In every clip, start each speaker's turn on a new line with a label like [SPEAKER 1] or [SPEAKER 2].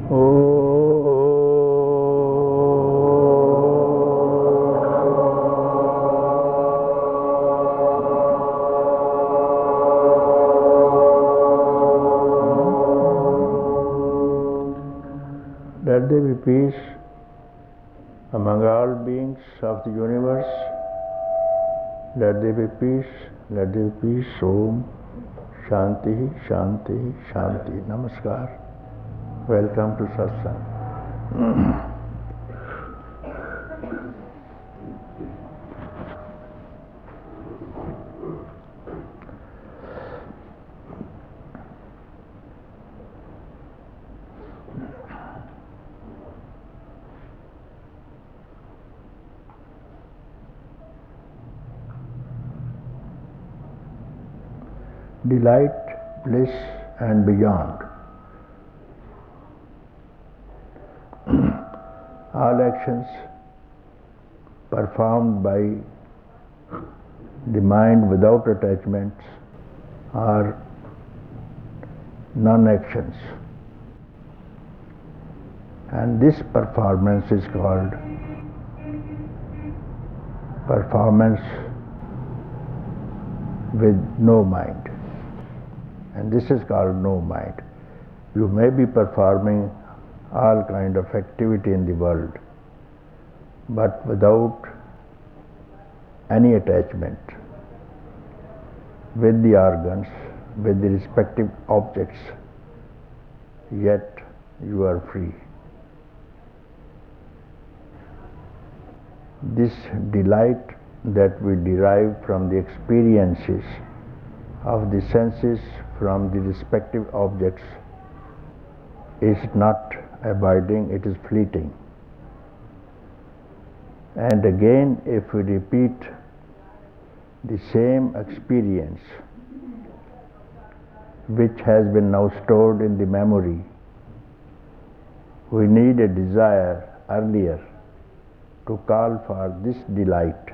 [SPEAKER 1] Oh. Let there be peace among all beings of the universe. Let there be peace, let there be peace. Om Shanti, Shanti, Shanti. Namaskar. Welcome to Satsang. Delight, bliss and beyond. All actions performed by the mind without attachments are non-actions, and this performance is called performance with no mind. And this is called no mind. You may be performing all kind of activity in the world, but without any attachment with the organs, with the respective objects, yet you are free. This delight that we derive from the experiences of the senses from the respective objects is not abiding, it is fleeting. And again, if we repeat the same experience which has been now stored in the memory, we need a desire earlier to call for this delight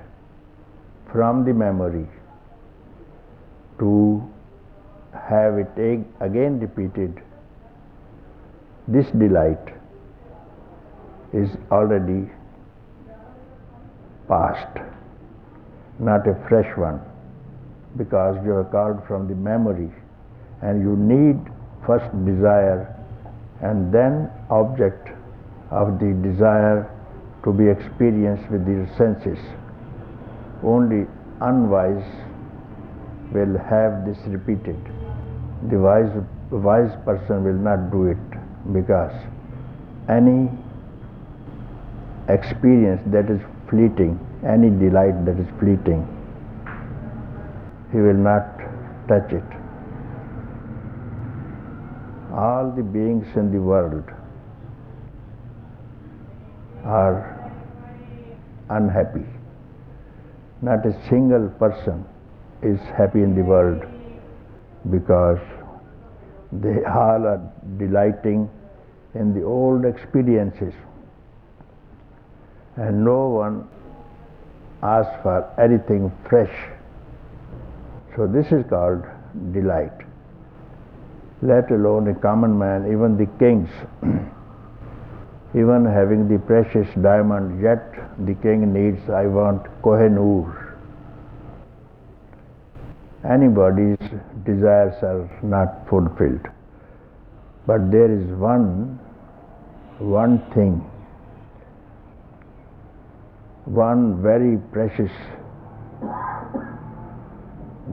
[SPEAKER 1] from the memory to have it again repeated. This delight is already past, not a fresh one, because you have called from the memory, and you need first desire and then object of the desire to be experienced with the senses. Only unwise will have this repeated. The wise person will not do it, because any experience that is fleeting, any delight that is fleeting, he will not touch it. All the beings in the world are unhappy. Not a single person is happy in the world, because they all are delighting in the old experiences, and no one asks for anything fresh. So this is called delight. Let alone a common man, even the kings, even having the precious diamond, yet the king needs, I want Kohinoor. Anybody's desires are not fulfilled. But there is one thing, one very precious,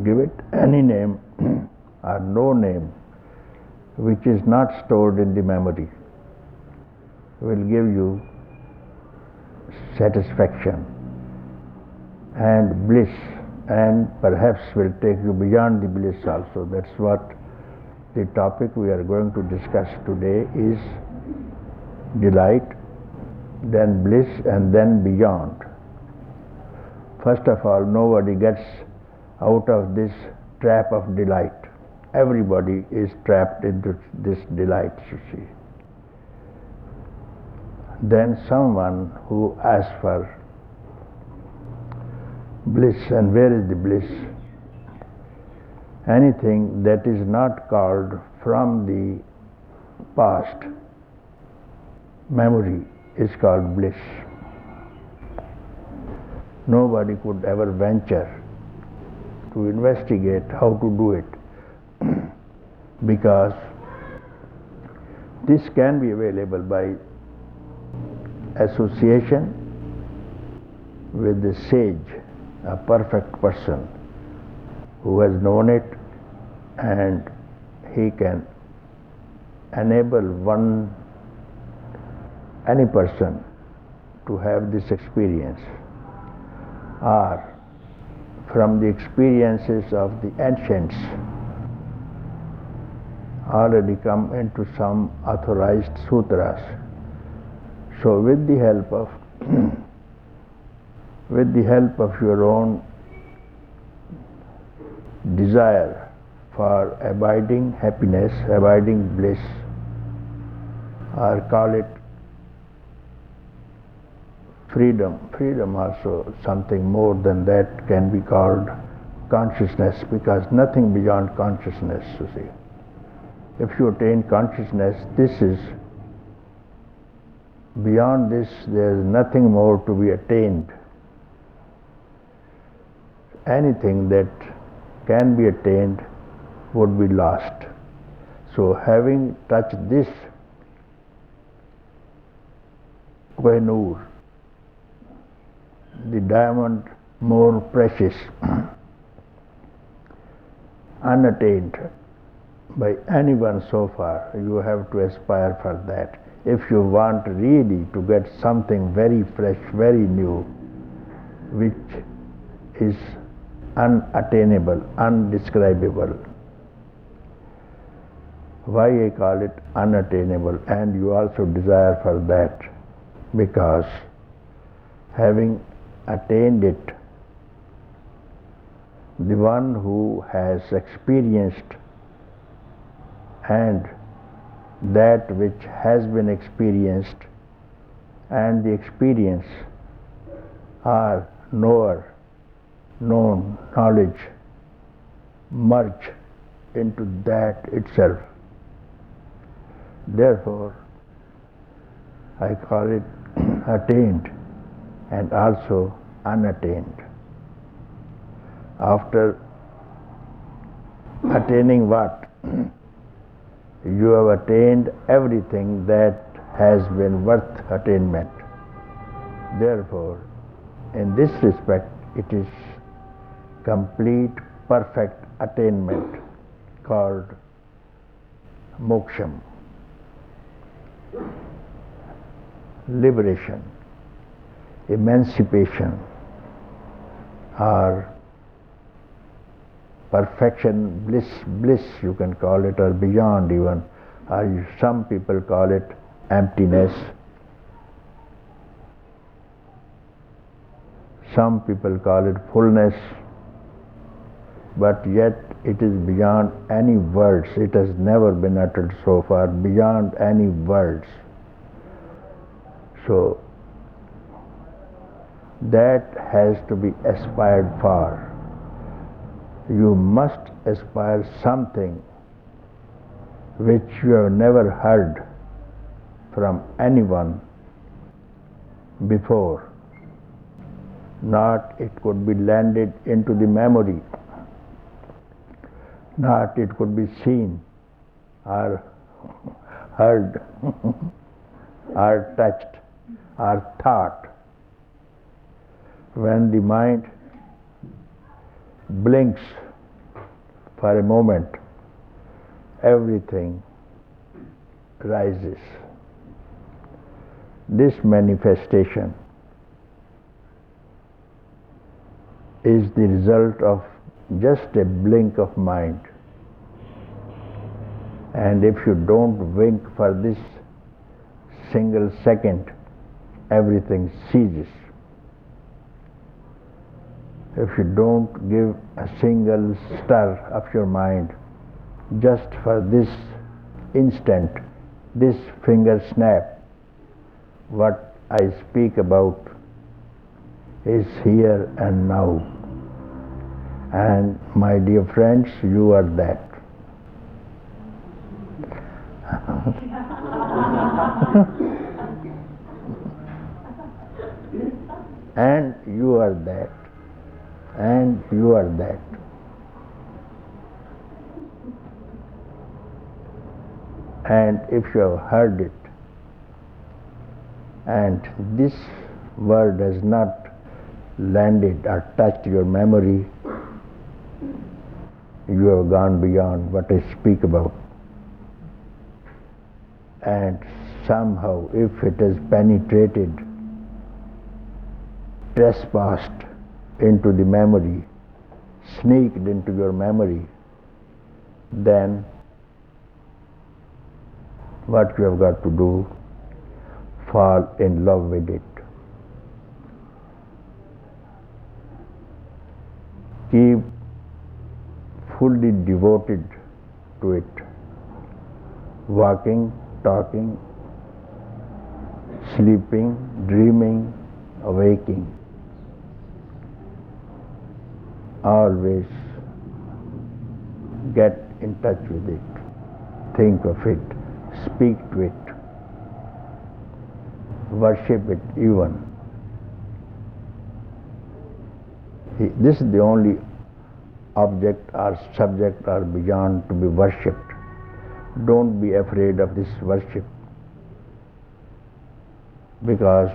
[SPEAKER 1] give it any name or no name, which is not stored in the memory, will give you satisfaction and bliss, and perhaps will take you beyond the bliss also. That's what the topic we are going to discuss today is: delight, then bliss, and then beyond. First of all, nobody gets out of this trap of delight. Everybody is trapped into this delight, you see. Then someone who asks for bliss, and where is the bliss? Anything that is not called from the past memory is called bliss. Nobody could ever venture to investigate how to do it because this can be available by association with the sage, a perfect person who has known it, and he can enable any person to have this experience, or from the experiences of the ancients already come into some authorized sutras. So with the help of your own desire for abiding happiness, abiding bliss, or call it freedom. Freedom also, something more than that, can be called consciousness, because nothing beyond consciousness, you see. If you attain consciousness, this is, beyond this there is nothing more to be attained. Anything that can be attained would be lost. So having touched this Kohinoor, the diamond more precious, unattained by anyone so far, you have to aspire for that. If you want really to get something very fresh, very new, which is unattainable, undescribable. Why I call it unattainable, and you also desire for that? Because having attained it, the one who has experienced and that which has been experienced and the experience are knower, known, knowledge, merge into that itself. Therefore, I call it attained and also unattained. After attaining what? You have attained everything that has been worth attainment. Therefore, in this respect, it is complete, perfect attainment called moksham, liberation, emancipation, or perfection, bliss you can call it, or beyond even, or some people call it emptiness, some people call it fullness, but yet it is beyond any words. It has never been uttered so far, beyond any words. So that has to be aspired for. You must aspire something which you have never heard from anyone before. Not it could be landed into the memory, not it could be seen or heard or touched or thought. When the mind blinks for a moment, everything rises. This manifestation is the result of just a blink of mind. And if you don't wink for this single second, everything ceases. If you don't give a single stir of your mind, just for this instant, this finger snap, what I speak about is here and now. And my dear friends, you are that. and you are that, and you are that. And if you have heard it, and this word has not landed or touched your memory, you have gone beyond what I speak about. And somehow, if it has penetrated, trespassed into the memory, sneaked into your memory, then what you have got to do, fall in love with it. Keep fully devoted to it, walking, talking, sleeping, dreaming, awaking. Always get in touch with it, think of it, speak to it, worship it even. This is the only object or subject or beyond to be worshipped. Don't be afraid of this worship, because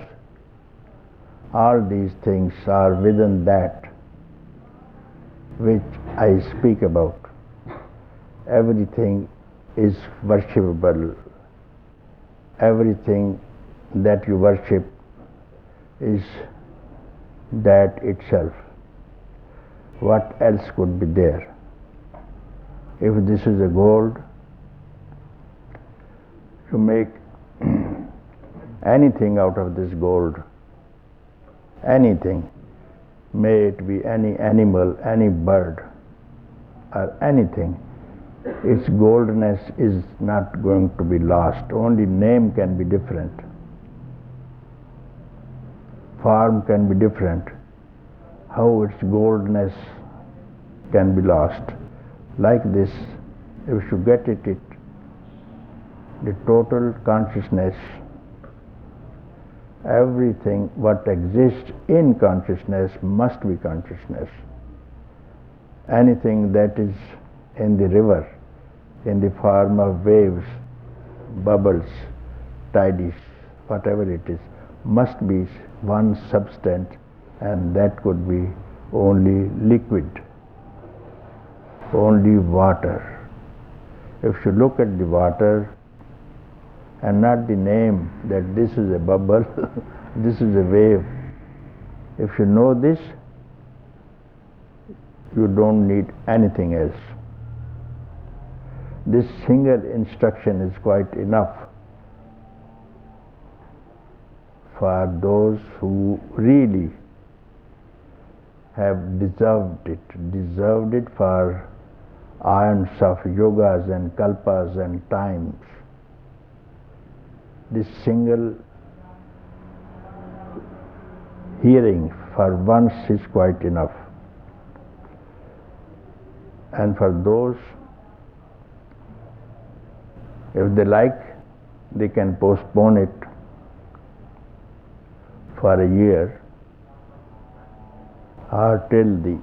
[SPEAKER 1] all these things are within that which I speak about. Everything is worshipable. Everything that you worship is that itself. What else could be there? If this is a gold, you make anything out of this gold, anything, may it be any animal, any bird, or anything, its goldness is not going to be lost. Only name can be different. Form can be different. How its goldness can be lost. Like this, if you get it, the total consciousness, everything what exists in consciousness must be consciousness. Anything that is in the river, in the form of waves, bubbles, tides, whatever it is, must be one substance, and that could be only liquid, only water. If you look at the water and not the name that this is a bubble, this is a wave, if you know this, you don't need anything else. This single instruction is quite enough for those who really have deserved it for aeons of yogas and kalpas and times. This single hearing for once is quite enough. And for those, if they like, they can postpone it for a year or till the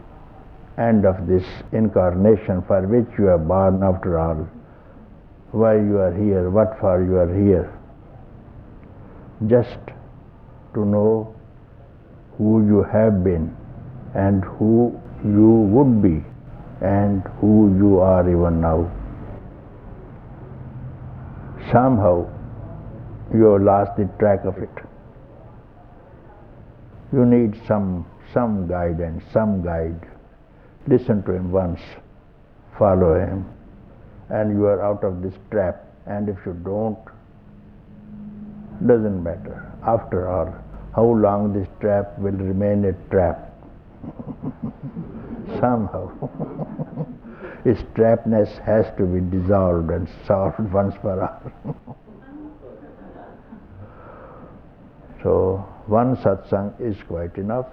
[SPEAKER 1] end of this incarnation for which you are born after all. Why you are here, what for you are here. Just to know who you have been and who you would be and who you are even now. Somehow you have lost the track of it. You need some guidance, some guide. Listen to him once, follow him, and you are out of this trap. And if you don't, doesn't matter. After all, how long this trap will remain a trap? Somehow. Its trapness has to be dissolved and solved once for all. So, one satsang is quite enough.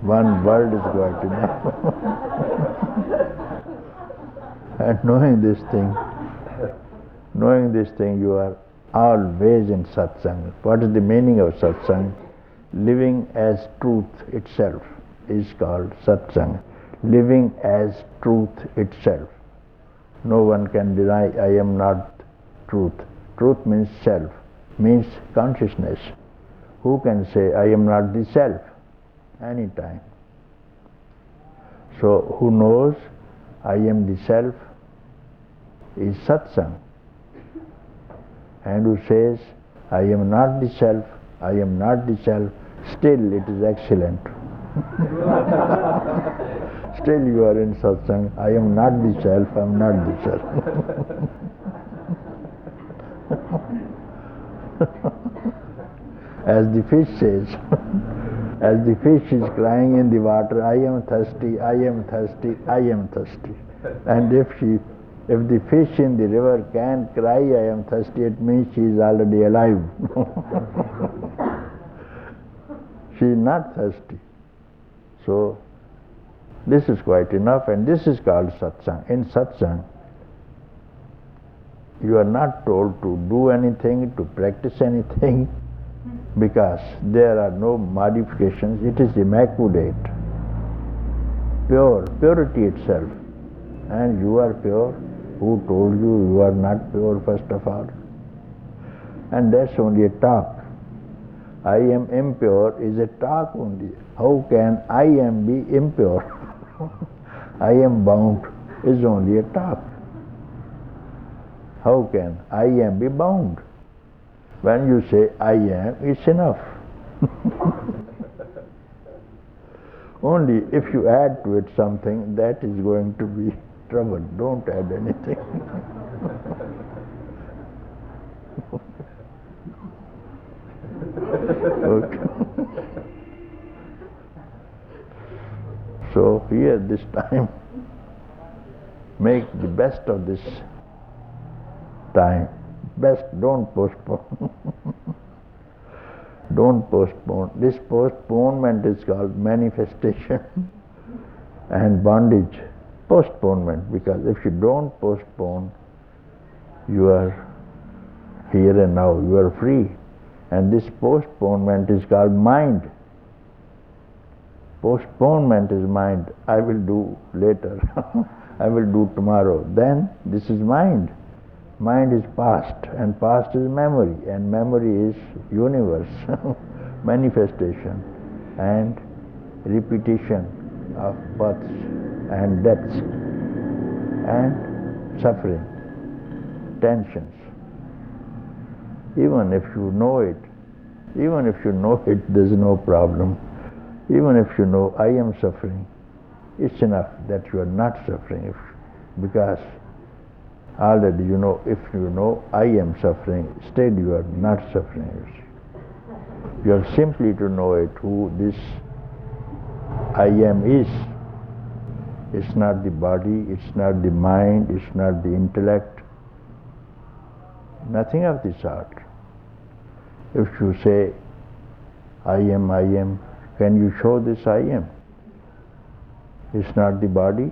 [SPEAKER 1] One word is quite enough. And knowing this thing, you are always in satsang. What is the meaning of satsang? living as truth itself is called satsang. Living as truth itself. No one can deny I am not truth. Truth means self, means consciousness. Who can say I am not the self? Anytime. So who knows I am the self is satsang. And who says I am not the self, I am not the self, still it is excellent. Still you are in satsang, I am not the self, I am not the self. As the fish says, as the fish is crying in the water, I am thirsty, I am thirsty, I am thirsty. And if the fish in the river can cry, I am thirsty, it means she is already alive. She is not thirsty. So, this is quite enough, and this is called satsang. In satsang, you are not told to do anything, to practice anything, because there are no modifications. It is immaculate, pure, purity itself. And you are pure. Who told you you are not pure, first of all? And that's only a talk. I am impure is a talk only. How can I am be impure? I am bound is only a talk. How can I am be bound? When you say I am, it's enough. Only if you add to it something, that is going to be trouble. Don't add anything. Okay. So here this time, make the best of this time. Best, don't postpone. Don't postpone. This postponement is called manifestation and bondage. Postponement, because if you don't postpone, you are here and now, you are free. And this postponement is called mind. Postponement is mind. I will do later. I will do tomorrow. Then this is mind. Mind is past, and past is memory, and memory is universe, manifestation, and repetition of births and deaths, and suffering, tensions. Even if you know it, there's no problem. Even if you know I am suffering, it's enough that you are not suffering, because already you know, if you know I am suffering, still you are not suffering. You have simply to know it, who this I am is. It's not the body, it's not the mind, it's not the intellect. Nothing of the sort. If you say I am, can you show this I am? It's not the body.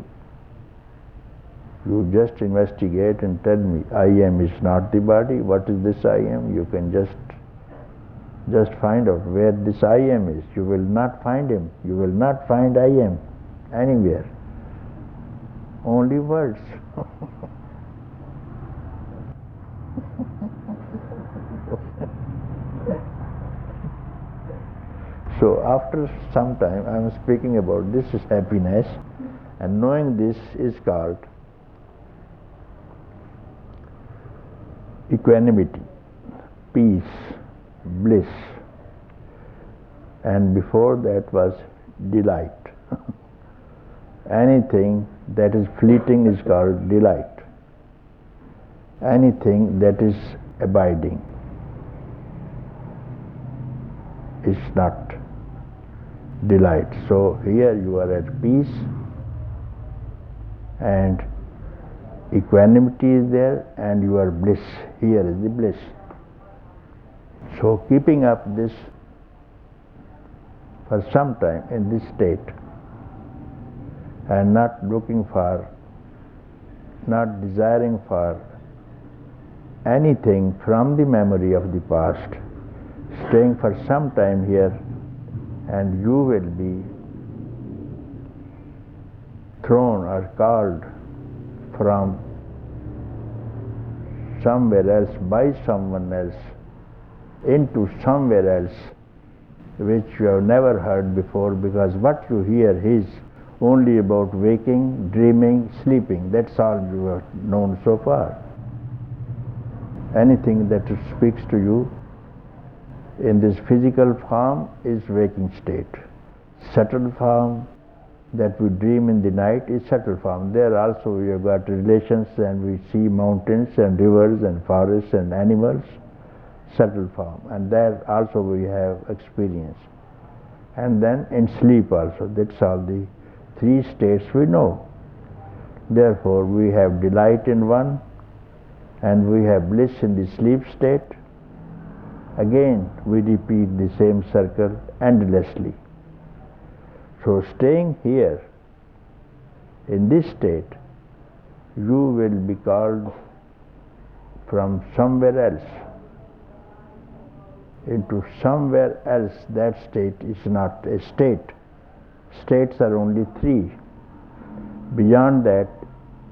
[SPEAKER 1] You just investigate and tell me I am is not the body. What is this I am? You can just find out where this I am is. You will not find him. You will not find I am anywhere. Only words. So after some time I am speaking about this is happiness, and knowing this is called equanimity, peace, bliss, and before that was delight. Anything that is fleeting is called delight. Anything that is abiding is not delight. So here you are at peace, and equanimity is there, and you are bliss. Here is the bliss. So keeping up this for some time in this state, and not looking for, not desiring for anything from the memory of the past, staying for some time here and you will be thrown or called from somewhere else by someone else into somewhere else which you have never heard before, because what you hear is only about waking, dreaming, sleeping. That's all you have known so far. Anything that speaks to you in this physical form is waking state. Subtle form that we dream in the night is subtle form. There also we have got relations, and we see mountains and rivers and forests and animals, subtle form, and there also we have experience. And then in sleep also, that's all the three states we know. Therefore we have delight in one, and we have bliss in the sleep state. Again we repeat the same circle endlessly. So staying here in this state, you will be called from somewhere else into somewhere else. That state is not a state. States are only three. Beyond that,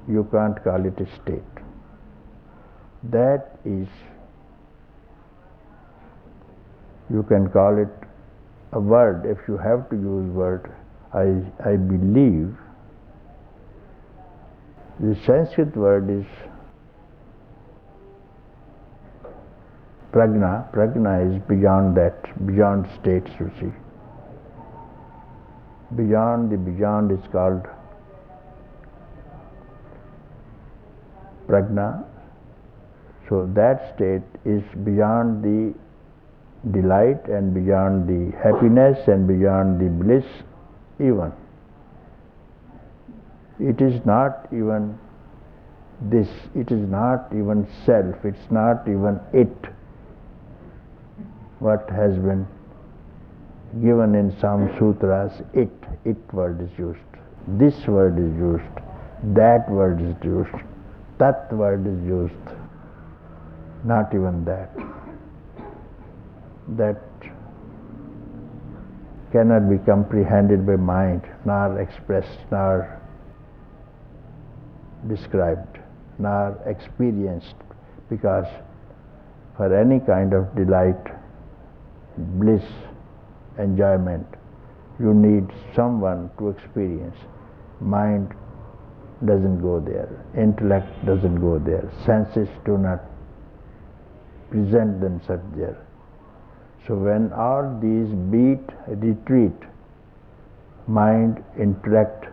[SPEAKER 1] you can't call it a state. That is, you can call it a word. If you have to use word, I believe the Sanskrit word is prajna. Prajna is beyond that, beyond states, you see. Beyond, the beyond is called prajna. So that state is beyond the delight and beyond the happiness and beyond the bliss even. It is not even this, it is not even self, it's not even it. What has been given in some sutras, it word is used, this word is used, that word is used, tat word is used. Not even that. That cannot be comprehended by mind, nor expressed, nor described, nor experienced, because for any kind of delight, bliss, enjoyment, you need someone to experience. Mind doesn't go there, intellect doesn't go there, senses do not present themselves there. So when all these beat, retreat, mind, intellect,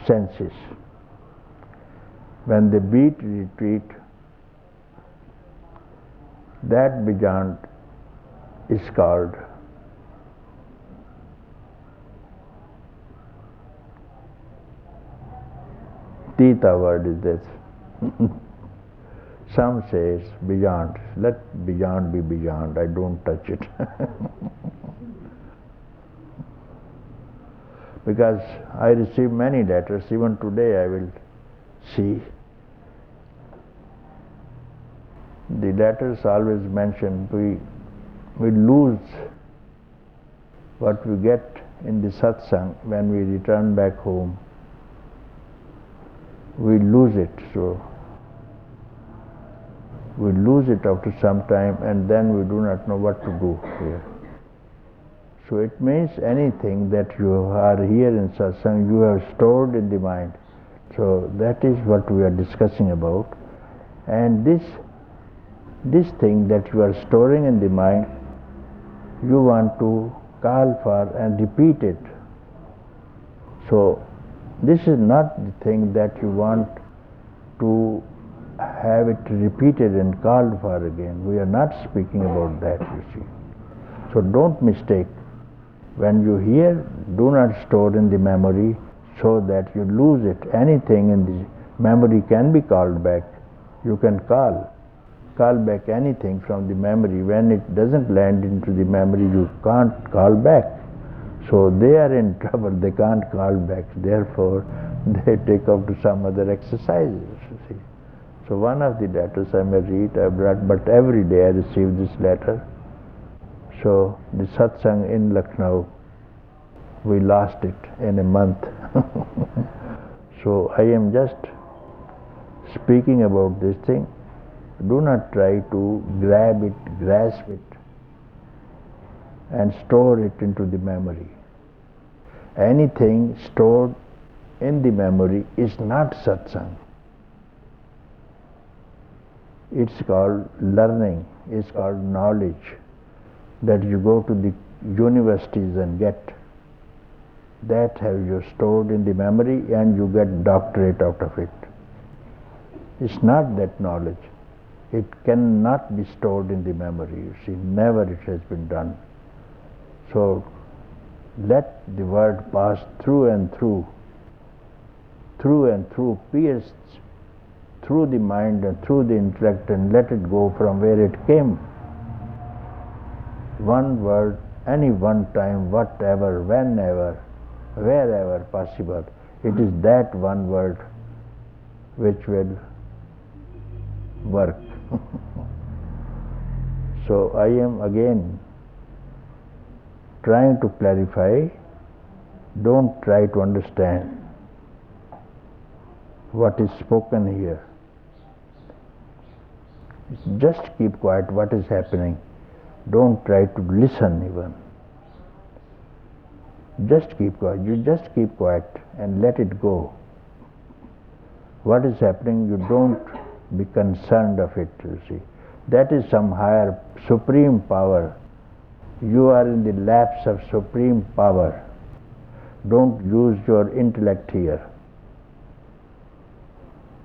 [SPEAKER 1] senses, when they beat, retreat, that beyond is called Tita word is this. Some says beyond. Let beyond be beyond. I don't touch it. Because I receive many letters. Even today I will see. The letters always mention we lose what we get in the satsang when we return back home. We lose it. So we lose it after some time, and then we do not know what to do here. So it means anything that you are here in satsang, you have stored in the mind. So that is what we are discussing about. And this thing that you are storing in the mind, you want to call for and repeat it. So this is not the thing that you want to have it repeated and called for again. We are not speaking about that, you see. So don't mistake. When you hear, do not store in the memory so that you lose it. Anything in the memory can be called back. You can call back anything from the memory. When it doesn't land into the memory, you can't call back. So they are in trouble. They can't call back. Therefore, they take up to some other exercises, you see. So one of the letters I may read, I brought, but every day I receive this letter. So the satsang in Lucknow We lost it in a month. So I am just speaking about this thing. Do not try to grab it, grasp it, and store it into the memory. Anything stored in the memory is not satsang. It's called learning, it's called knowledge that you go to the universities and get. That have you stored in the memory and you get doctorate out of it. It's not that knowledge. It cannot be stored in the memory, you see, never it has been done. So let the word pass through and through, pierce through the mind and through the intellect, and let it go from where it came. One word, any one time, whatever, whenever, wherever possible. It is that one word which will work. So I am again trying to clarify. Don't try to understand what is spoken here. Just keep quiet what is happening. Don't try to listen even. Just keep quiet. You just keep quiet and let it go. What is happening, you don't be concerned of it, you see. That is some higher, supreme power. You are in the laps of supreme power. Don't use your intellect here.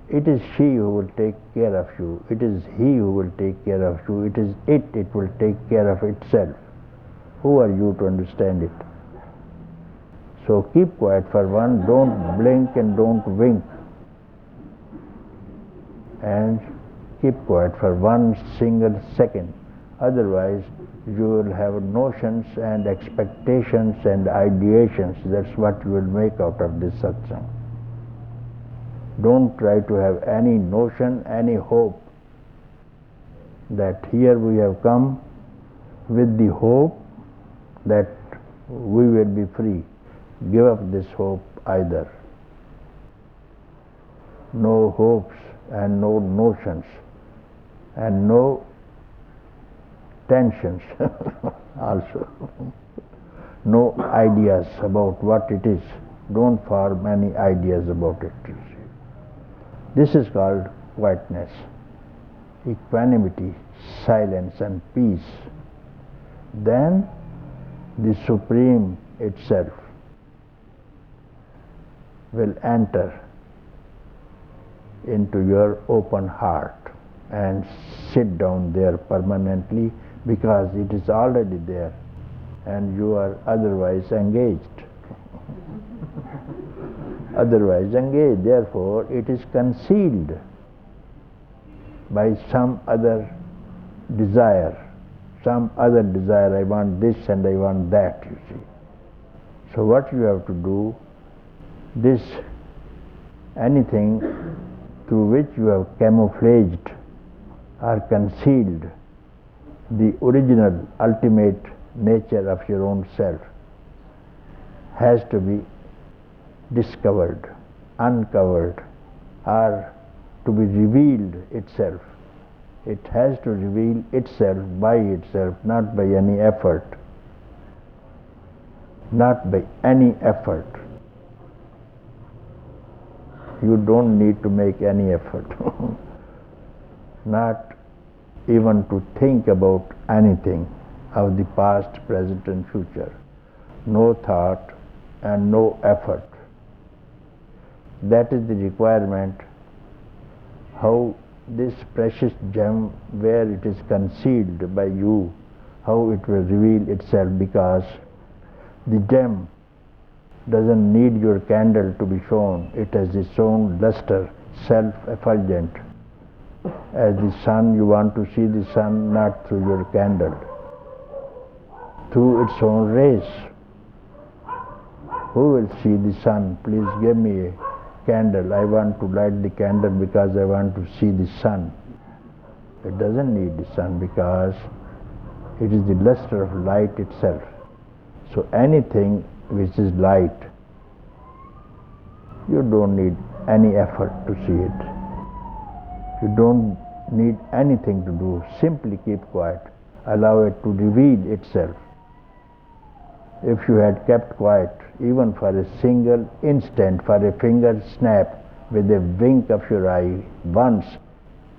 [SPEAKER 1] It is she who will take care of you. It is he who will take care of you. It is it will take care of itself. Who are you to understand it? So keep quiet for one, don't blink and don't wink. And keep quiet for one single second. Otherwise, you will have notions and expectations and ideations. That's what you will make out of this satsang. Don't try to have any notion, any hope that here we have come with the hope that we will be free. Give up this hope either. No hopes and no notions and no tensions also. No ideas about what it is. Don't form any ideas about it. This is called quietness, equanimity, silence and peace. Then the Supreme itself will enter into your open heart and sit down there permanently, because it is already there and you are otherwise engaged. Otherwise engaged. Therefore, it is concealed by some other desire. Some other desire, I want this and I want that, you see. So what you have to do, this, anything through which you have camouflaged or concealed the original, ultimate nature of your own self, has to be discovered, uncovered, or to be revealed itself. It has to reveal itself by itself, not by any effort. Not by any effort. You don't need to make any effort. Not even to think about anything of the past, present and future. No thought and no effort. That is the requirement. How this precious gem, where it is concealed by you, how it will reveal itself, because the gem doesn't need your candle to be shown. It has its own luster, self-effulgent. As the sun, you want to see the sun not through your candle, through its own rays. Who will see the sun? Please give me a candle. I want to light the candle because I want to see the sun. It doesn't need the sun because it is the luster of light itself. So anything which is light, you don't need any effort to see it. You don't need anything to do. Simply keep quiet. Allow it to reveal itself. If you had kept quiet even for a single instant, for a finger snap, with a wink of your eye once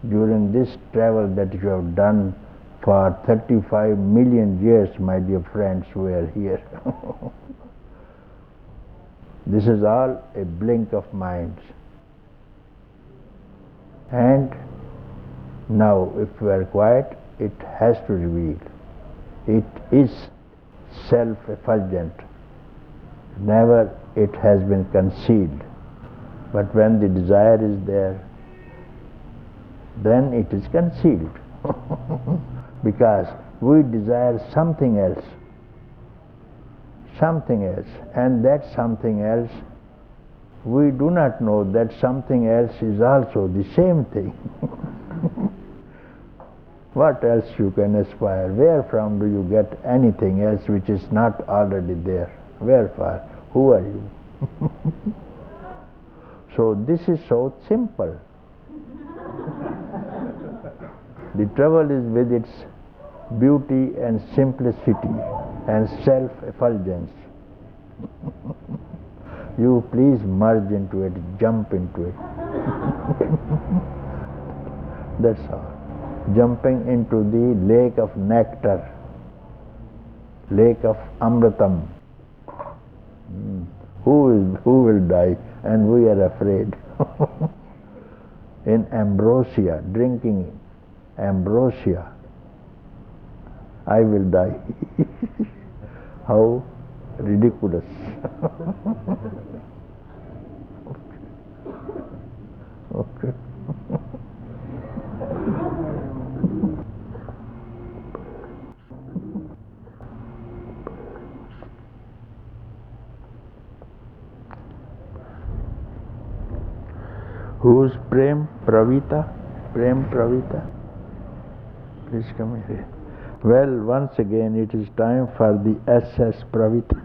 [SPEAKER 1] during this travel that you have done for 35 million years, my dear friends who are here. This is all a blink of minds. And now, if we are quiet, it has to reveal. It is self-effulgent. Never it has been concealed. But when the desire is there, then it is concealed. Because we desire something else. Something else. And that something else, we do not know that something else is also the same thing. What else you can aspire? Where from do you get anything else which is not already there? Where for? Who are you? So this is so simple. The trouble is with its beauty and simplicity and self-effulgence. You please merge into it, jump into it. That's all. Jumping into the lake of nectar, lake of Amritam. Who will die? And we are afraid. In ambrosia, drinking ambrosia, I will die. How ridiculous. Okay. Who's Prem Pravita? Prem Pravita? Please come here. Well, once again it is time for the SS Pravita.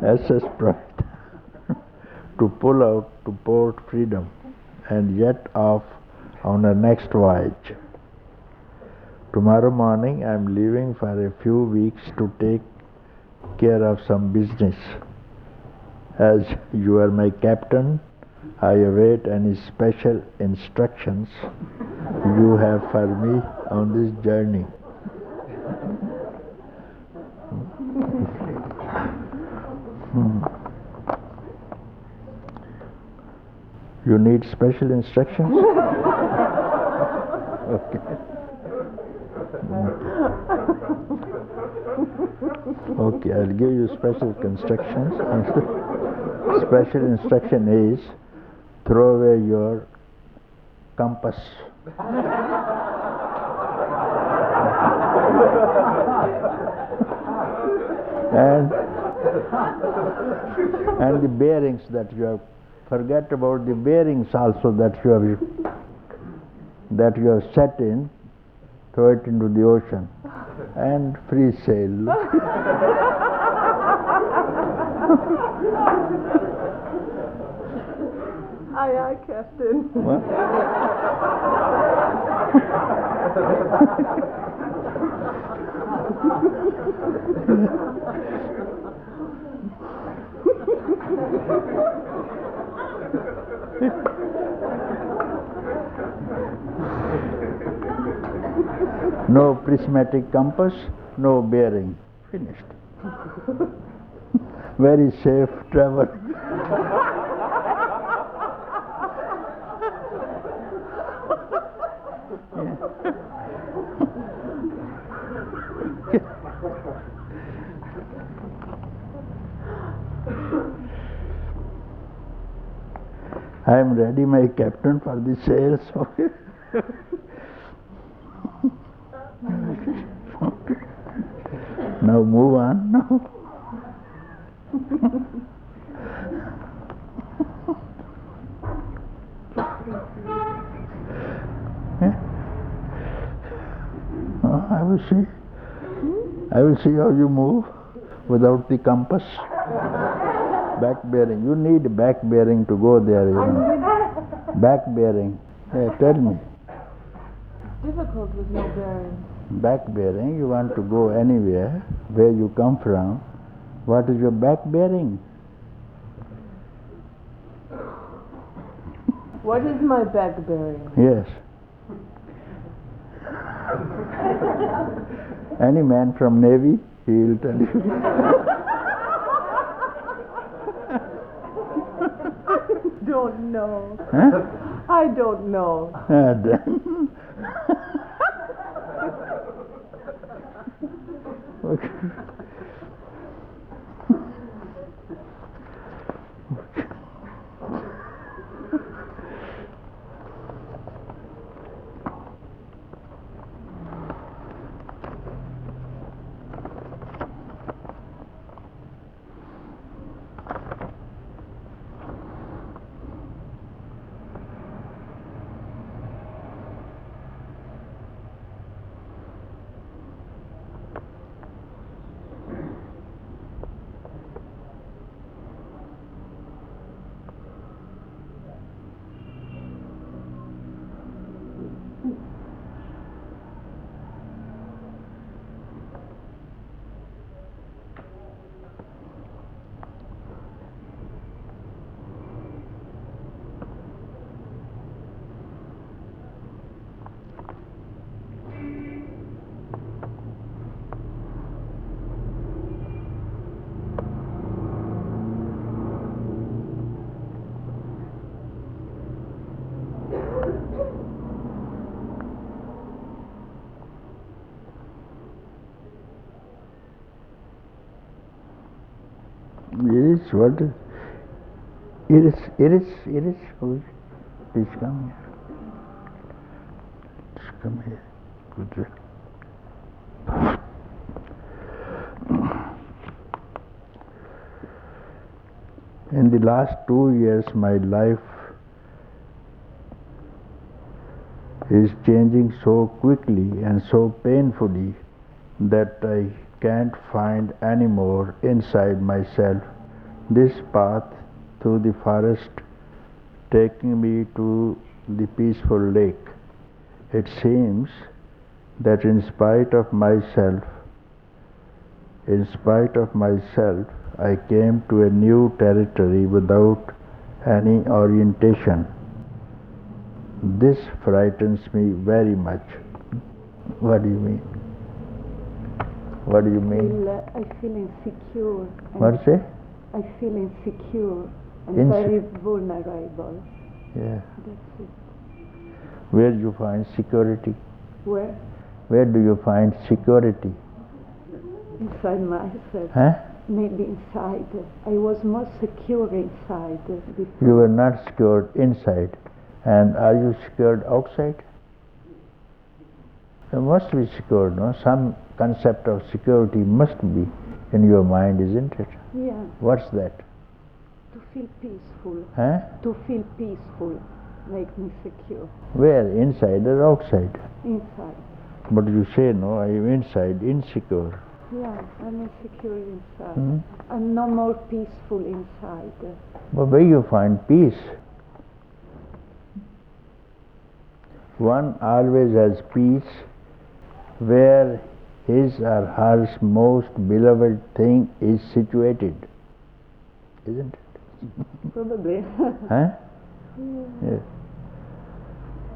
[SPEAKER 1] SS Pravita. To pull out to Port Freedom and jet off on her next voyage. Tomorrow morning I am leaving for a few weeks to take care of some business. As you are my captain, I await any special instructions you have for me on this journey. You need special instructions? Okay. Okay, I'll give you special instructions. Special instruction is throw away your compass. And the bearings that you have. Forget about the bearings also that you have set in. Throw it into the ocean and free sail.
[SPEAKER 2] Aye, aye, Captain.
[SPEAKER 1] What? No prismatic compass, no bearing. Finished. Very safe travel. I am ready, my captain, for the sails. Okay. Now move on. Now. I will see. I will see how you move without the compass. Back bearing. You need back bearing to go there. Back bearing. Hey, tell me.
[SPEAKER 2] Difficult with no bearing.
[SPEAKER 1] Back bearing. You want to go anywhere where you come from. What is your back bearing?
[SPEAKER 2] What is my back bearing?
[SPEAKER 1] Yes. Any man from Navy, he will tell you.
[SPEAKER 2] Don't know.
[SPEAKER 1] Huh?
[SPEAKER 2] I don't know.
[SPEAKER 1] Then. Okay. Iris, what is Iris, please come here. Just come here. Good. In the last 2 years, my life is changing so quickly and so painfully that I can't find any more inside myself this path through the forest taking me to the peaceful lake. It seems that in spite of myself, I came to a new territory without any orientation. This frightens me very much. What do you mean? What do you mean?
[SPEAKER 3] I feel insecure.
[SPEAKER 1] What say?
[SPEAKER 3] I feel insecure and very vulnerable.
[SPEAKER 1] Yeah.
[SPEAKER 3] That's it.
[SPEAKER 1] Where do you find security?
[SPEAKER 3] Where?
[SPEAKER 1] Where do you find security?
[SPEAKER 3] Inside myself.
[SPEAKER 1] Huh?
[SPEAKER 3] Maybe inside. I was more secure inside before.
[SPEAKER 1] You were not secured inside. And are you secured outside? You must be secured, no? Some concept of security must be in your mind, isn't it?
[SPEAKER 3] Yeah.
[SPEAKER 1] What's that?
[SPEAKER 3] To feel peaceful.
[SPEAKER 1] Huh?
[SPEAKER 3] To feel peaceful make me secure.
[SPEAKER 1] Where? Inside or outside?
[SPEAKER 3] Inside.
[SPEAKER 1] But you say, no, I am inside, insecure.
[SPEAKER 3] Yeah, I'm insecure inside. I'm no more peaceful inside.
[SPEAKER 1] But where you find peace? One always has peace where his or her most beloved thing is situated, isn't it?
[SPEAKER 3] Probably.
[SPEAKER 1] Huh? Yes.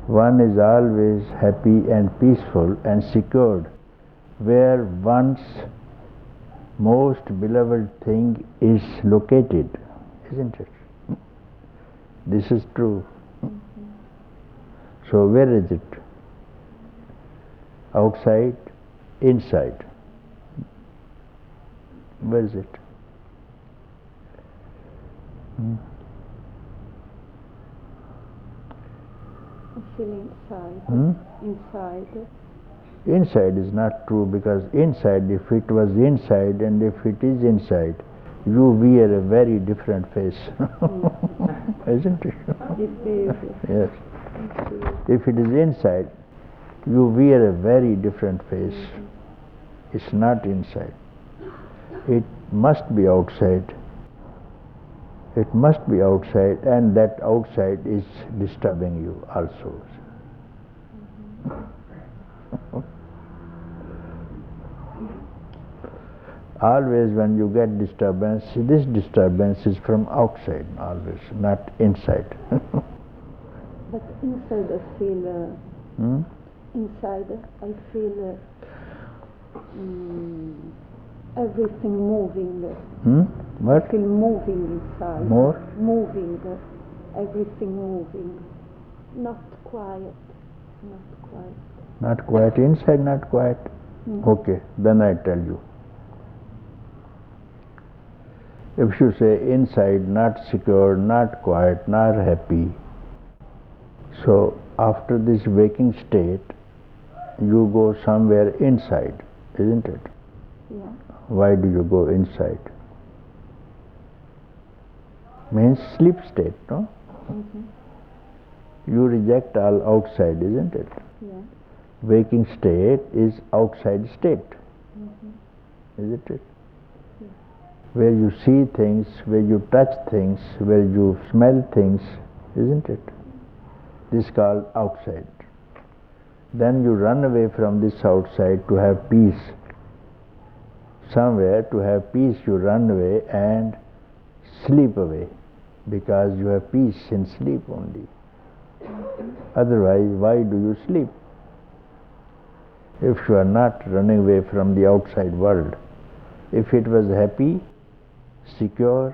[SPEAKER 1] One is always happy and peaceful and secured where one's most beloved thing is located, isn't it? This is true. So where is it? Outside, inside. Where is it?
[SPEAKER 3] I feel inside. Inside.
[SPEAKER 1] Inside is not true, because inside, if it was inside and if it is inside, you wear a very different face. Isn't it?
[SPEAKER 3] It is.
[SPEAKER 1] Yes. If it is inside, you wear a very different face. It's not inside. It must be outside. It must be outside, and that outside is disturbing you also. Always when you get disturbance, this disturbance is from outside, always, not inside.
[SPEAKER 3] But inside I feel, inside I feel everything moving.
[SPEAKER 1] What?
[SPEAKER 3] I feel moving inside.
[SPEAKER 1] More?
[SPEAKER 3] Moving, everything moving. Not quiet, not quiet.
[SPEAKER 1] Not quiet inside, not quiet? Okay, then I tell you. If you say inside, not secure, not quiet, not happy, so after this waking state, you go somewhere inside, isn't it?
[SPEAKER 3] Yeah.
[SPEAKER 1] Why do you go inside? Means sleep state, no? You reject all outside, isn't it?
[SPEAKER 3] Yeah.
[SPEAKER 1] Waking state is outside state, isn't it? Where you see things, where you touch things, where you smell things, isn't it? This is called outside. Then you run away from this outside to have peace. Somewhere to have peace you run away and sleep away, because you have peace in sleep only. Otherwise, why do you sleep? If you are not running away from the outside world, if it was happy, secure,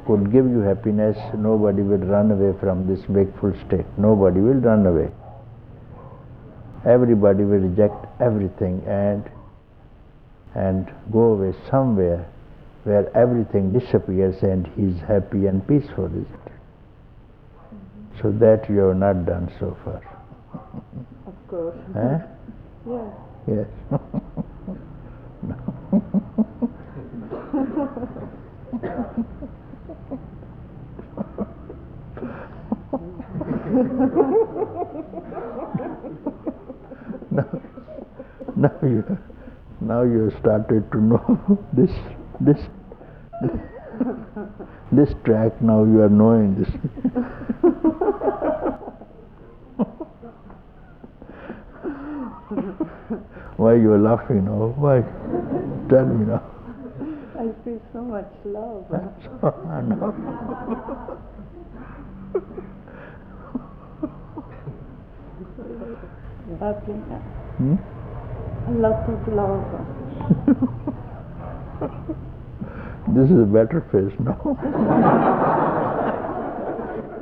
[SPEAKER 1] could give you happiness, nobody will run away from this wakeful state. Nobody will run away. Everybody will reject everything and go away somewhere where everything disappears and he is happy and peaceful, isn't it? So that you have not done so far.
[SPEAKER 3] Of course.
[SPEAKER 1] Eh?
[SPEAKER 3] Yeah.
[SPEAKER 1] Yes. Now you started to know this track. Now you are knowing this. Why you are laughing now? Why? Tell me now.
[SPEAKER 3] I feel so much love.
[SPEAKER 1] I know.
[SPEAKER 3] Loving. A lot of love.
[SPEAKER 1] This is a better face now.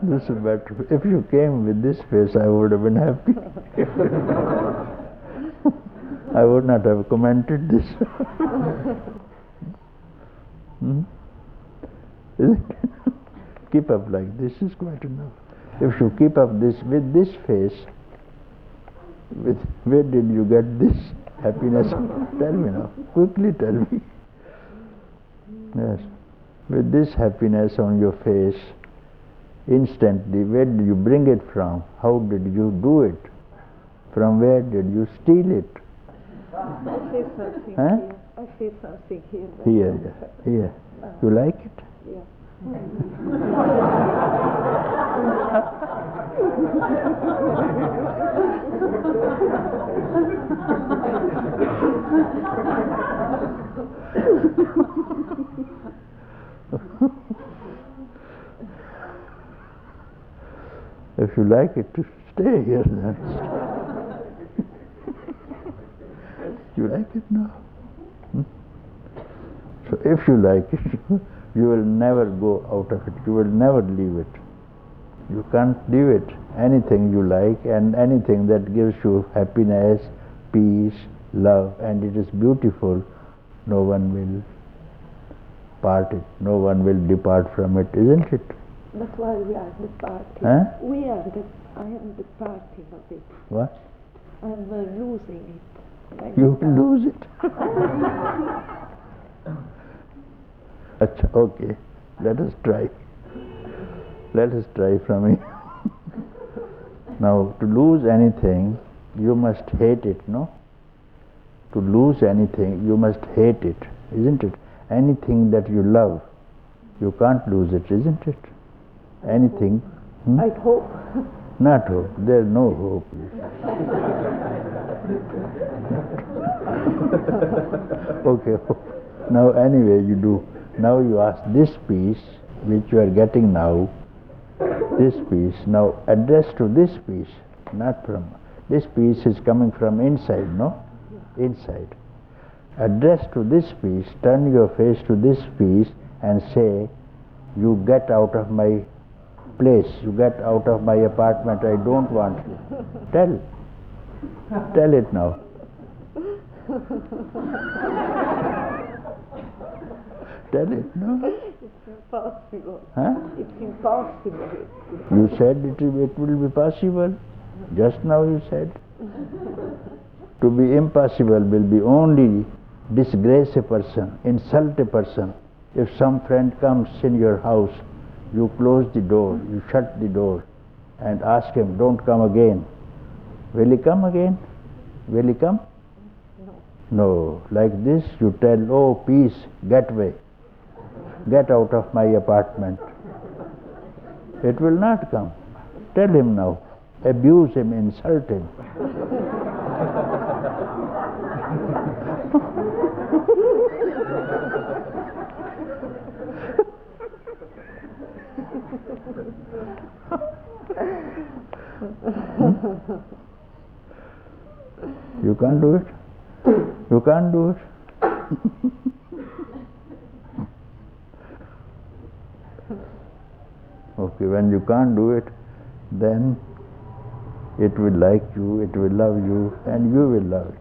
[SPEAKER 1] This is better. If you came with this face, I would have been happy. I would not have commented this. Keep up like this is quite enough. If you keep up this with this face, where did you get this happiness? Tell me now. Quickly tell me. Yes. With this happiness on your face, instantly, where did you bring it from? How did you do it? From where did you steal it?
[SPEAKER 3] I feel something
[SPEAKER 1] Huh?
[SPEAKER 3] here. I feel something here.
[SPEAKER 1] Here, yeah. Here. You like it?
[SPEAKER 3] Yeah.
[SPEAKER 1] If you like it, to stay here then. You like it now? So if you like it, you will never go out of it. You will never leave it. You can't leave it. Anything you like and anything that gives you happiness, peace, love, and it is beautiful, no one will part it. No one will depart from it, isn't it?
[SPEAKER 3] That's why we are departing.
[SPEAKER 1] Huh?
[SPEAKER 3] I am departing of it.
[SPEAKER 1] What?
[SPEAKER 3] I'm losing it.
[SPEAKER 1] You will lose it. Achha, okay. Let us try. Let us try from here. Now, to lose anything, you must hate it, no? To lose anything, you must hate it, isn't it? Anything that you love, you can't lose it, isn't it? Anything.
[SPEAKER 3] I'd hope.
[SPEAKER 1] Not hope. There's no hope. Okay. Now anyway you do. Now you ask this piece, which you are getting now, this piece, now address to this piece, not from, this piece is coming from inside, no? Inside. Address to this piece, turn your face to this piece and say, you get out of my place, you get out of my apartment, I don't want you. Tell it now. Tell it, no?
[SPEAKER 3] It's impossible.
[SPEAKER 1] Huh?
[SPEAKER 3] It's impossible.
[SPEAKER 1] You said it will be possible. Just now you said. To be impossible will be only disgrace a person, insult a person. If some friend comes in your house, you close the door, you shut the door and ask him, don't come again. Will he come again? Will he come?
[SPEAKER 3] No.
[SPEAKER 1] No. Like this you tell, oh peace, get away. Get out of my apartment. It will not come. Tell him now. Abuse him, insult him. You can't do it? You can't do it? Okay, when you can't do it, then it will like you, it will love you, and you will love it.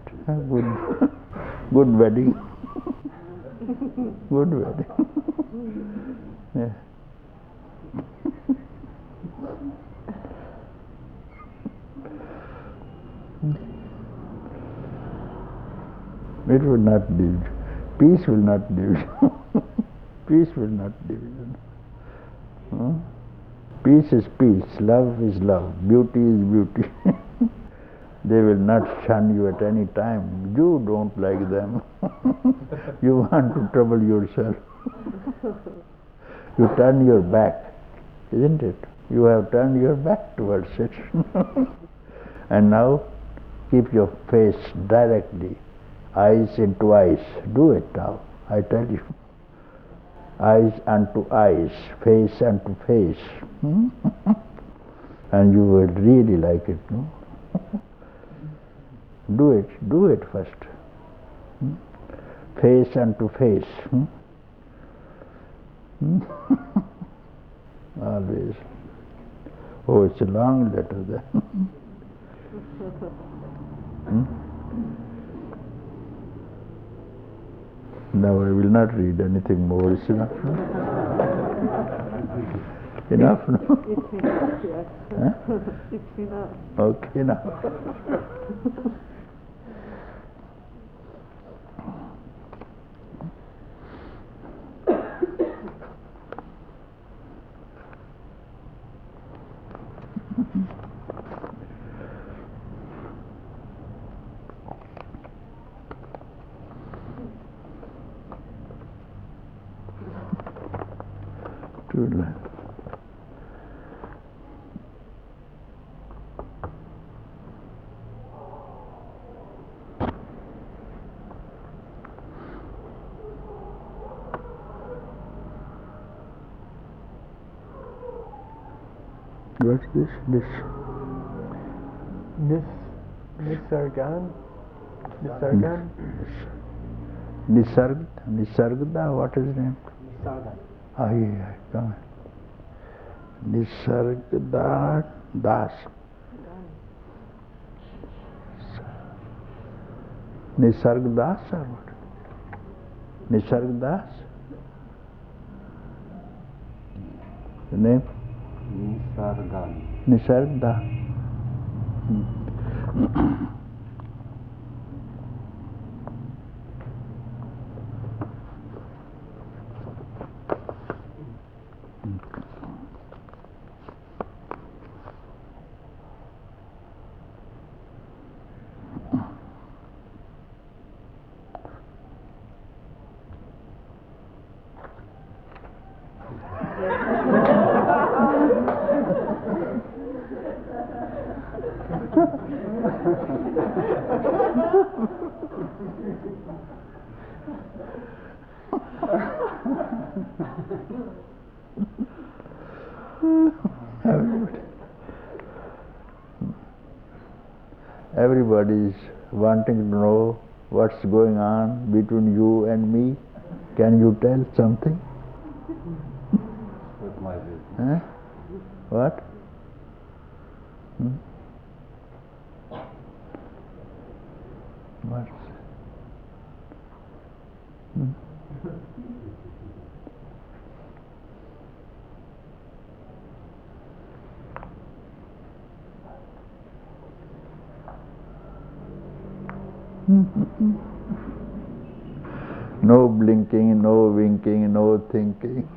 [SPEAKER 1] Good, good wedding. Good wedding. Yeah. It will not divide. Peace will not divide. Peace will not divide. Huh? Peace is peace, love is love, beauty is beauty. They will not shun you at any time. You don't like them. You want to trouble yourself. You turn your back, isn't it? You have turned your back towards it. And now keep your face directly, eyes into eyes. Do it now, I tell you. Eyes unto eyes, face unto face. And you will really like it, no? Do it first. Face unto face. Always. Oh, it's a long letter then. Now I will not read anything more. It's enough, no? Enough, no?
[SPEAKER 3] It's enough, yes.
[SPEAKER 1] Huh?
[SPEAKER 3] It's enough.
[SPEAKER 1] Okay, enough. Good lad. What's this?
[SPEAKER 4] Nisargan?
[SPEAKER 1] Nisargda, what is his name?
[SPEAKER 4] Nisargan.
[SPEAKER 1] Ah, yeah, come on. Nisargda Das. Nisargdas or what? Nisargdas? The name?
[SPEAKER 4] Nisargan.
[SPEAKER 1] Nisargda. Everybody is wanting to know what's going on between you and me. Can you tell something?
[SPEAKER 4] With my business.
[SPEAKER 1] Huh? What? What? No blinking, no winking, no thinking.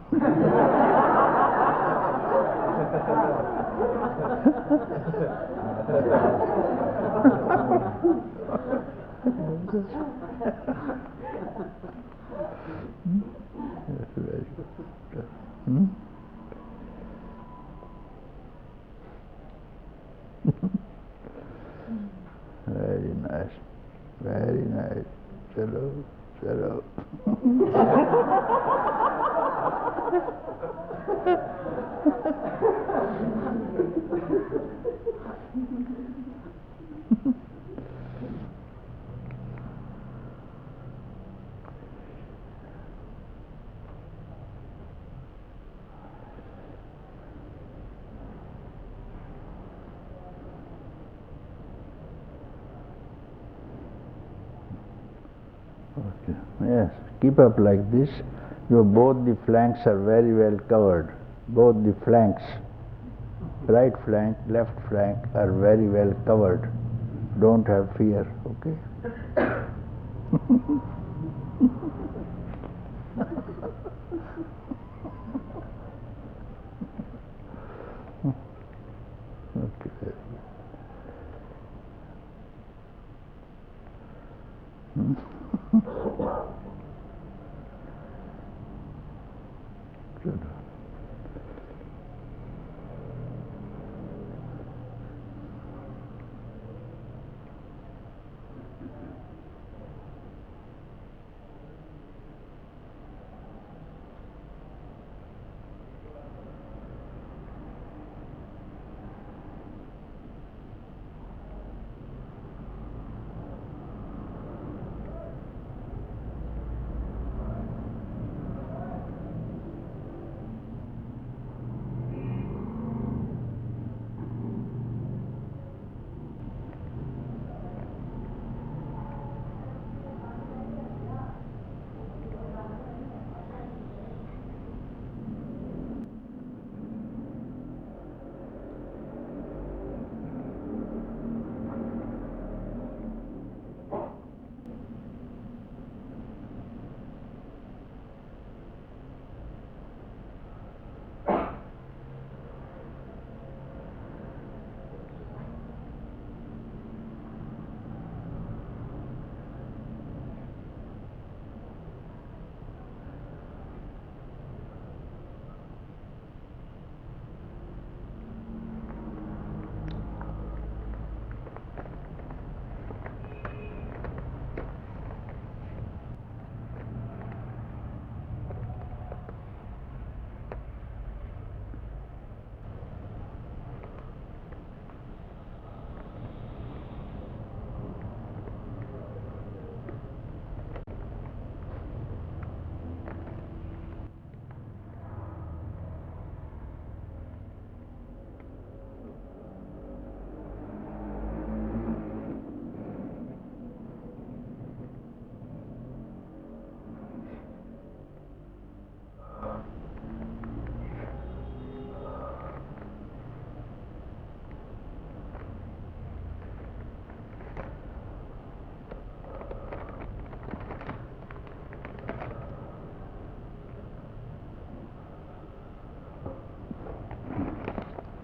[SPEAKER 1] Yes, very good. Very nice. Very nice. Chalo, chalo. Okay. Yes, keep up like this. Both the flanks are very well covered. Both the flanks, right flank, left flank, are very well covered. Don't have fear, okay? Okay. Good.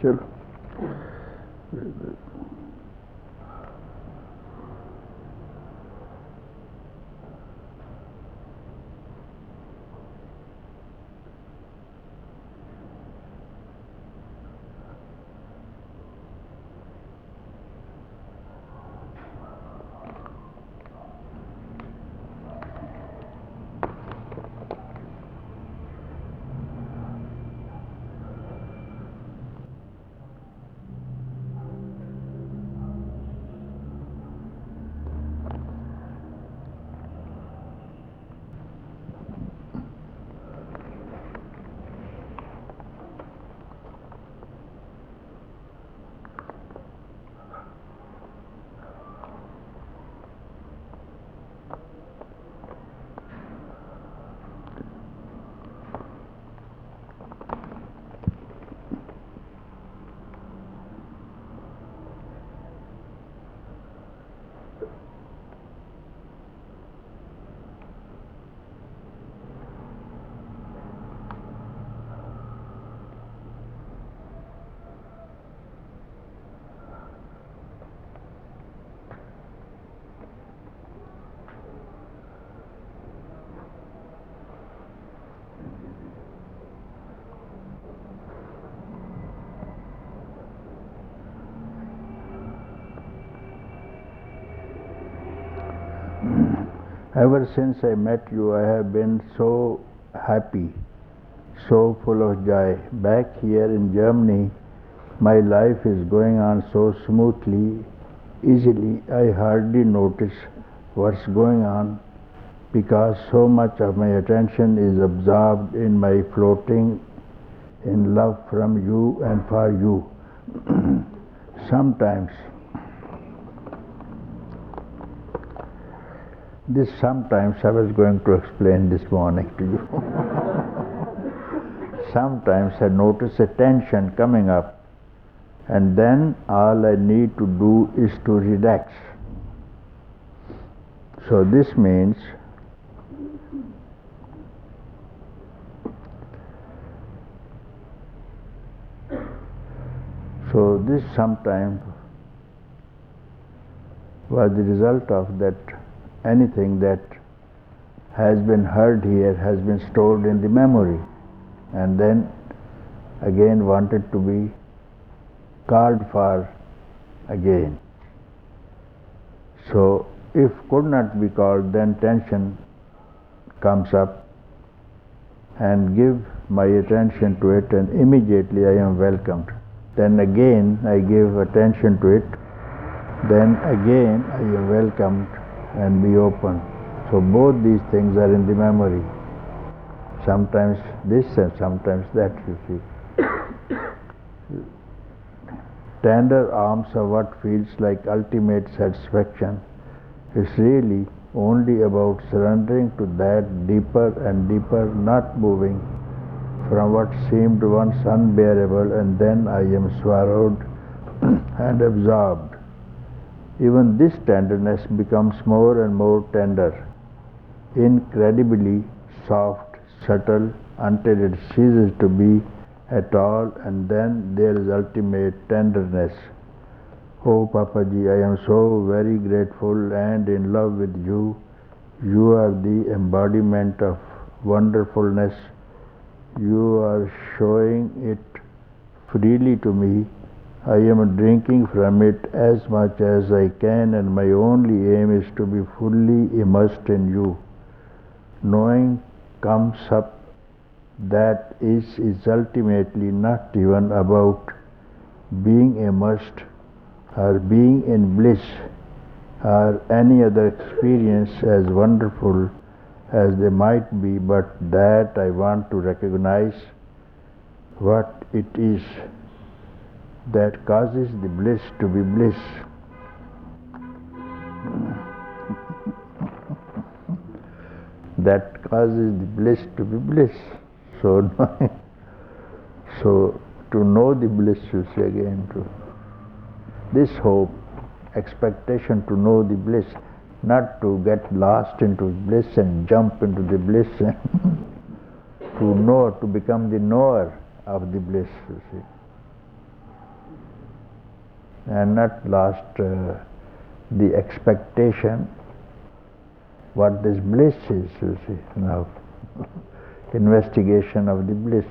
[SPEAKER 1] चलो Ever since I met you, I have been so happy, so full of joy. Back here in Germany, my life is going on so smoothly, easily. I hardly notice what's going on because so much of my attention is absorbed in my floating in love from you and for you. Sometimes I was going to explain this morning to you. Sometimes I notice a tension coming up, and then all I need to do is to relax. So this means this sometimes was the result of that anything that has been heard here has been stored in the memory and then again wanted to be called for again. So if could not be called, then tension comes up and give my attention to it, and immediately I am welcomed. Then again I give attention to it, then again I am welcomed and be open. So both these things are in the memory. Sometimes this and sometimes that, you see. Tender arms are what feels like ultimate satisfaction. It's really only about surrendering to that deeper and deeper, not moving from what seemed once unbearable, and then I am swallowed and absorbed. Even this tenderness becomes more and more tender, incredibly soft, subtle, until it ceases to be at all, and then there is ultimate tenderness. Oh Papaji, I am so very grateful and in love with you. You are the embodiment of wonderfulness. You are showing it freely to me. I am drinking from it as much as I can, and my only aim is to be fully immersed in you. Knowing comes up that is ultimately not even about being immersed or being in bliss or any other experience as wonderful as they might be, but that I want to recognize what it is that causes the bliss to be bliss. That causes the bliss to be bliss. So, to know the bliss, you see again, to this hope, expectation to know the bliss, not to get lost into bliss and jump into the bliss, and to know, to become the knower of the bliss, you see, and not lost the expectation what this bliss is, you see, now. Investigation of the bliss,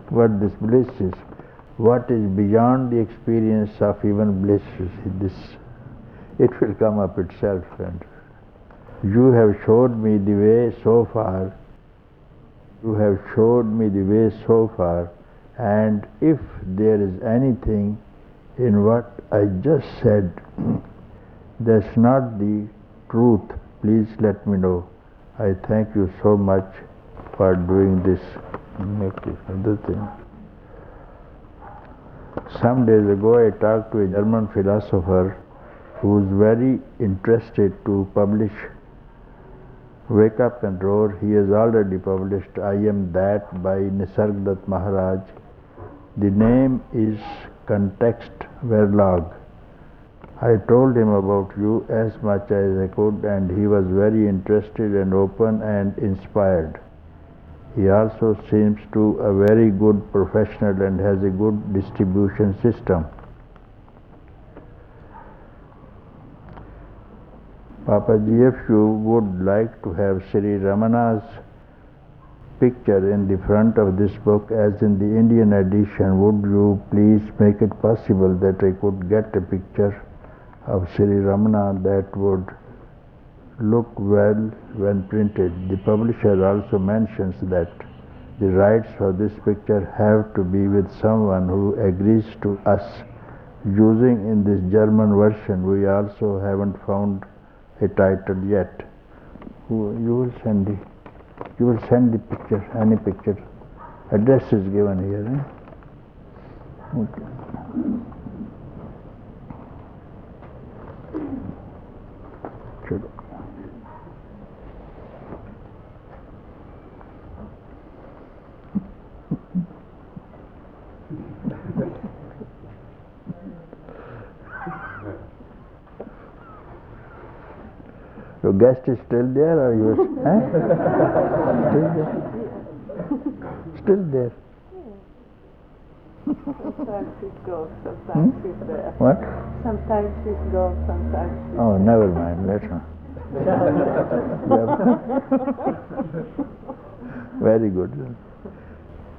[SPEAKER 1] what this bliss is, what is beyond the experience of even bliss, you see, this, it will come up itself. And you have showed me the way so far, you have showed me the way so far, and if there is anything in what I just said that's not the truth, please let me know. I thank you so much for doing this. Make this other thing. Some days ago I talked to a German philosopher who is very interested to publish Wake Up and Roar. He has already published I Am That by Nisargadatta Maharaj. The name is Context Verlag. I told him about you as much as I could, and he was very interested and open and inspired. He also seems to a very good professional and has a good distribution system. Papaji, if you would like to have Sri Ramana's picture in the front of this book as in the Indian edition, would you please make it possible that I could get a picture of Sri Ramana that would look well when printed. The publisher also mentions that the rights for this picture have to be with someone who agrees to us using in this German version. We also haven't found a title yet. You will send the picture, any picture. Address is given here. Okay. Chalo. Your guest is still there, or you? Still there.
[SPEAKER 3] Sometimes she's gone, sometimes she's there.
[SPEAKER 1] What?
[SPEAKER 3] Sometimes she's gone, sometimes she's
[SPEAKER 1] Oh, never mind. Let her. Very good.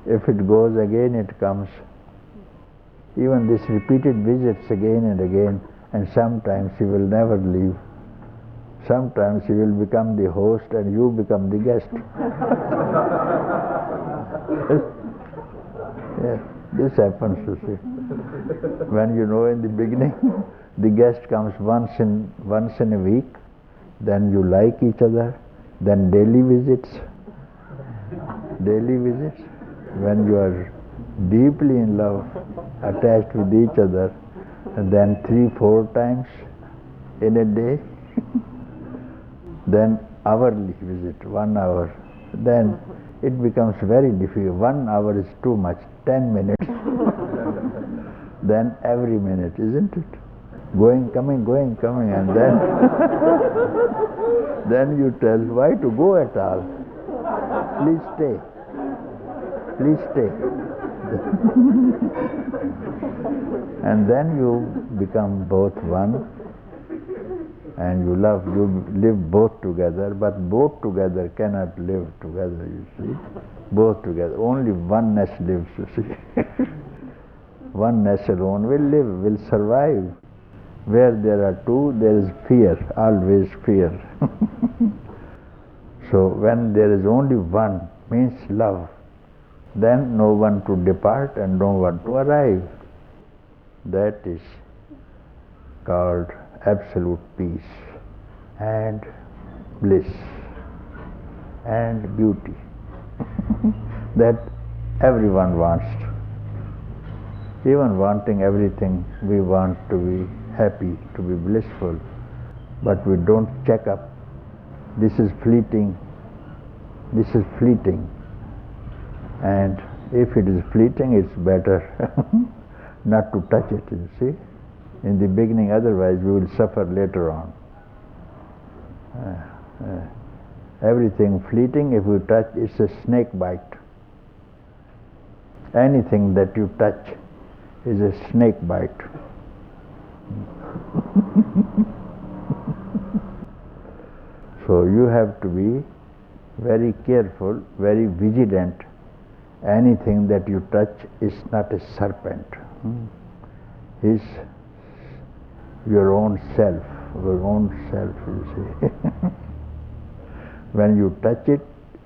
[SPEAKER 1] If it goes again, it comes. Even this repeated visits again and again, and sometimes she will never leave. Sometimes she will become the host and you become the guest. Yeah, this happens, you see. When you know in the beginning, the guest comes once in a week, then you like each other, then daily visits. When you are deeply in love, attached with each other, and then 3-4 times in a day. Then hourly visit, 1 hour. Then it becomes very difficult. 1 hour is too much, 10 minutes. Then every minute, isn't it? Going, coming, and then then you tell, why to go at all? Please stay. And then you become both one. And you live both together, but both together cannot live together, you see. Both together. Only oneness lives, you see. Oneness alone will survive. Where there are two, there is fear, always fear. So when there is only one, means love, then no one to depart and no one to arrive. That is called absolute peace and bliss and beauty that everyone wants. Even wanting everything, we want to be happy, to be blissful, but we don't check up. This is fleeting, and if it is fleeting, it's better not to touch it, you see. In the beginning, otherwise we will suffer later on. Everything fleeting, if you touch, it's a snake bite. Anything that you touch is a snake bite. So you have to be very careful, very vigilant. Anything that you touch is not a serpent. It's your own self, you see. When you touch it,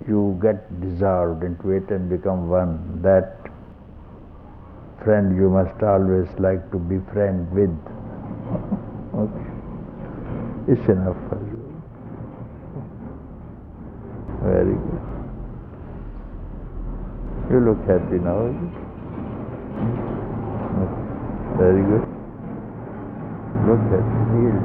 [SPEAKER 1] you get dissolved into it and become one. That friend you must always like to be friend with. Okay. It's enough for you. Very good. You look happy now. Very good. Look happy. Yield.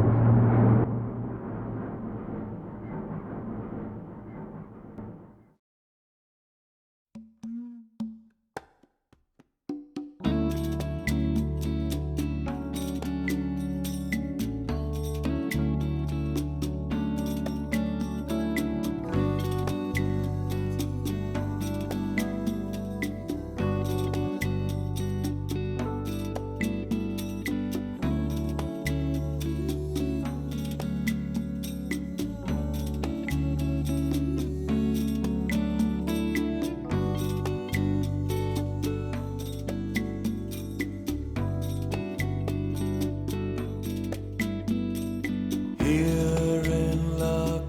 [SPEAKER 5] Here in La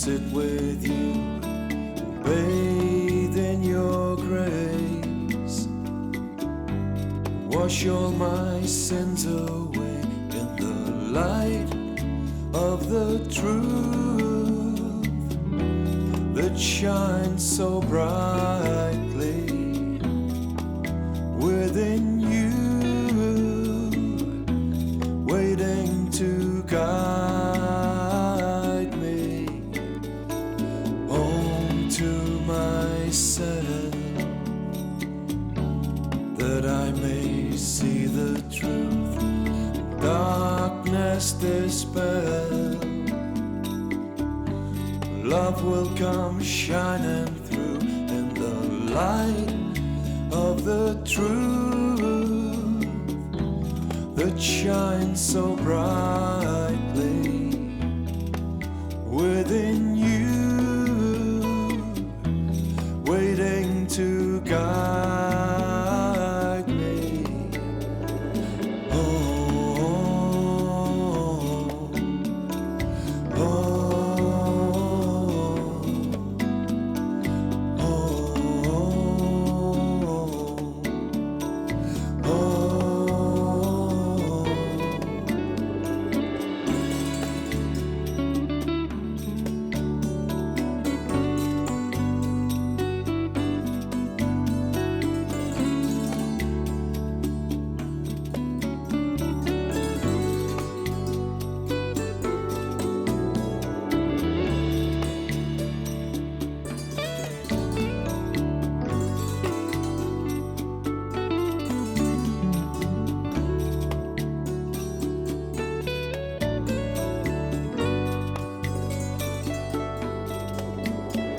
[SPEAKER 5] sit with you, bathe in your grace, wash all my sins away in the light of the truth that shines so brightly within you, waiting to guide me home to myself, that I may see the truth, darkness dispel. Love will come shining through in the light of the truth that shines so brightly within you, waiting to guide me. Oh, oh, oh, oh, oh.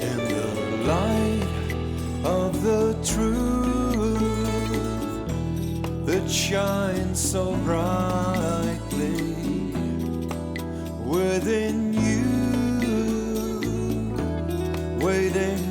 [SPEAKER 5] In the light of the truth that shines so brightly within you, waiting